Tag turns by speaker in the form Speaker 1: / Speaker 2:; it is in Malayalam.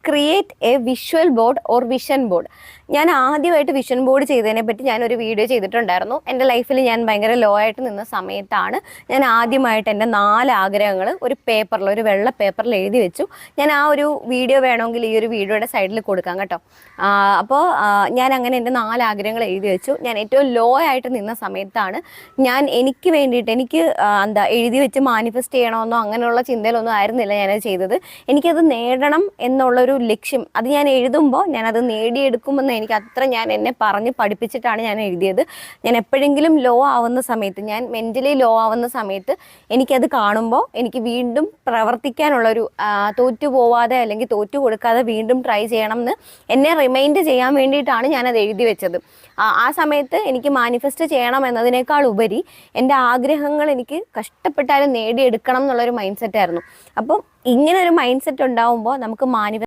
Speaker 1: Create A visual board or vision board. ഞാൻ ആദ്യമായിട്ട് വിഷൻ ബോർഡ് ചെയ്തതിനെ പറ്റി ഞാനൊരു വീഡിയോ ചെയ്തിട്ടുണ്ടായിരുന്നു. എൻ്റെ ലൈഫിൽ ഞാൻ ഭയങ്കര ലോ ആയിട്ട് നിന്ന സമയത്താണ് ഞാൻ ആദ്യമായിട്ട് എൻ്റെ 4 ആഗ്രഹങ്ങൾ ഒരു പേപ്പറിൽ, ഒരു വെള്ള പേപ്പറിൽ എഴുതി വെച്ചു. ഞാൻ ആ ഒരു വീഡിയോ വേണമെങ്കിൽ ഈ ഒരു വീഡിയോയുടെ സൈഡിൽ കൊടുക്കാം കേട്ടോ. അപ്പോൾ ഞാൻ അങ്ങനെ എൻ്റെ 4 ആഗ്രഹങ്ങൾ എഴുതി വെച്ചു. ഞാൻ ഏറ്റവും ലോ ആയിട്ട് നിന്ന സമയത്താണ് ഞാൻ എനിക്ക് വേണ്ടിയിട്ട്, എനിക്ക് എഴുതി വെച്ച് മാനിഫെസ്റ്റ് ചെയ്യണമെന്നോ അങ്ങനെയുള്ള ചിന്തയിലൊന്നും ആയിരുന്നില്ല ഞാനത് ചെയ്തത്. എനിക്കത് നേടണം എന്നുള്ളൊരു ലക്ഷ്യം, അത് ഞാൻ എഴുതുമ്പോൾ ഞാനത് നേടിയെടുക്കുമെന്ന് എനിക്ക് അത്ര ഞാൻ എന്നെ പറഞ്ഞ് പഠിപ്പിച്ചിട്ടാണ് ഞാൻ എഴുതിയത്. ഞാൻ എപ്പോഴെങ്കിലും ലോ ആവുന്ന സമയത്ത്, ഞാൻ മെൻ്റലി ലോ ആവുന്ന സമയത്ത് എനിക്കത് കാണുമ്പോൾ എനിക്ക് വീണ്ടും പ്രവർത്തിക്കാനുള്ളൊരു, തോറ്റു പോവാതെ അല്ലെങ്കിൽ തോറ്റു കൊടുക്കാതെ വീണ്ടും ട്രൈ ചെയ്യണം എന്ന് എന്നെ റിമൈൻഡ് ചെയ്യാൻ വേണ്ടിയിട്ടാണ് ഞാനത് എഴുതി വെച്ചത്. ആ സമയത്ത് എനിക്ക് മാനിഫെസ്റ്റ് ചെയ്യണം എന്നതിനേക്കാൾ ഉപരി എൻ്റെ ആഗ്രഹങ്ങൾ എനിക്ക് കഷ്ടപ്പെട്ടാലും നേടിയെടുക്കണം എന്നുള്ളൊരു മൈൻഡ് സെറ്റായിരുന്നു. അപ്പം ഇങ്ങനെ ഒരു മൈൻഡ് സെറ്റ് ഉണ്ടാവുമ്പോൾ നമുക്ക്